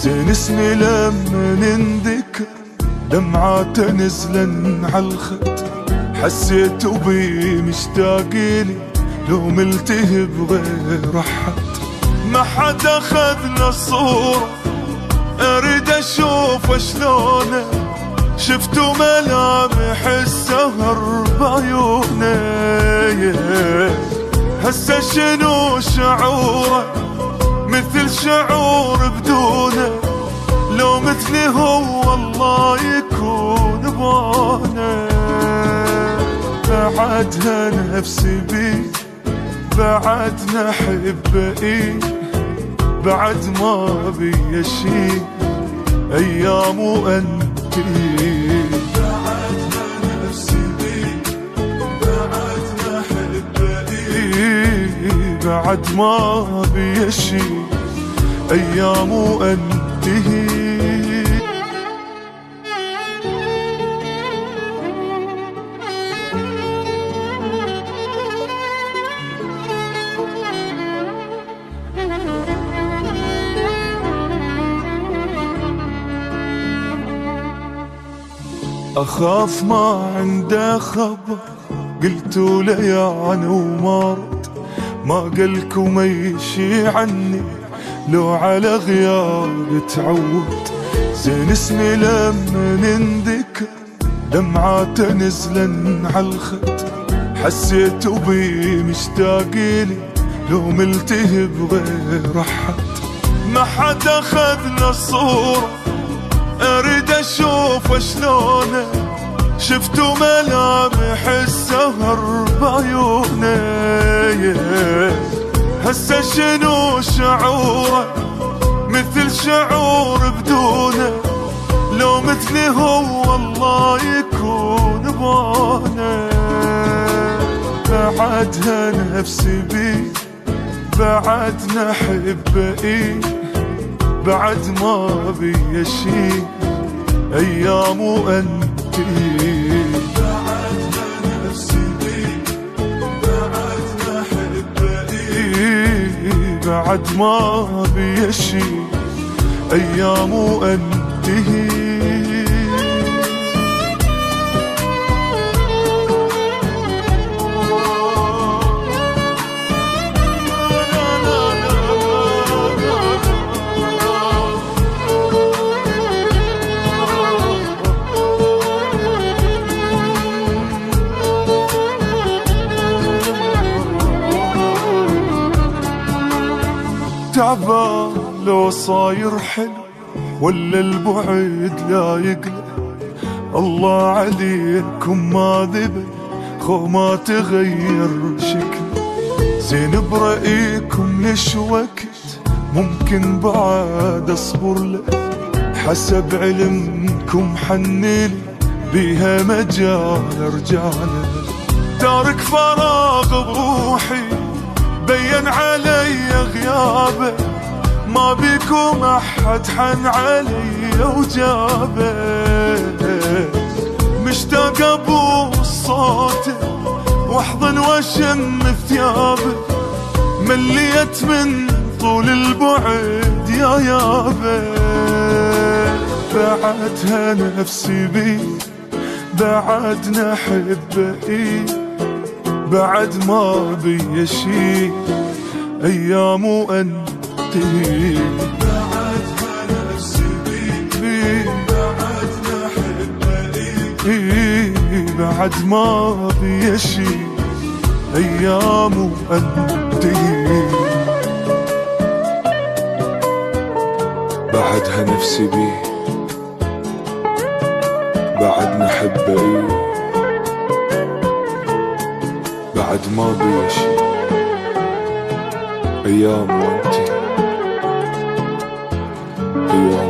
زين اسمي لما ننذكر دمعات نزلن عالخد، حسيت بي مشتاقيلي لو ملتهي بغير أحد. ما حد أخذنا الصورة أريد أشوف شلونه، شفتوا ملامح السهر بعيونه. هسه شنو شعوره مثل شعور بدونه، لو مثلي هو الله يكون بونه. بعدها نفسي بي بعد نحبه إيه، بعد ما بي شي أيام وأنتي. بعدها نفسي بي بعد نحبه إيه، بعد ما بي شي أيام وأنتهي. أخاف ما عنده خبر، قلتوا له يعني ومارد، ما قلك وما يشي عني لو على غياب تعود. زين اسمي لما ننذكر دمعات نزلن عالخد، حسيت بي مشتاقيلي لو ملتهي بغير أحد. ما حد أخذنا الصورة أريد أشوف شلونه، شفتوا ملامح السهر بعيونه. هسه شنو شعوره مثل شعور بدونه، لو مثلي هو الله يكون بونه. بعدها نفسي بي بعد نحبه إيه، بعد ما بي شي أيام وأنتي. بعدها نفسي بي بعد نحبه إيه، بعد ما بي شي أيام وأنتهي. تعبان لو صاير حلو ولا البعد لا يقلق، الله عليكم ما ذبل خو ما تغير شكل. زين برأيكم ليش وقت ممكن بعد اصبر له، حسب علمكم حنيلي بيها مجال ارجعله. تارك فراغ بروحي بين علي غيابه، ما بيكم احد حن علي وجابه. مشتاق ابوس صوته واحضن واشم ثيابه، مليت من طول البعد يا يابه. بعدها نفسي بي بعد نحبه إيه، بعد ما بي شي أيام وأنتهي. بعدها نفسي بي بعد نحبه إيه، بعد ما بي شي أيام وأنتهي. بعدها نفسي بي بعد نحبه إيه، بعد ما بي شي أيام وأنتي أيام.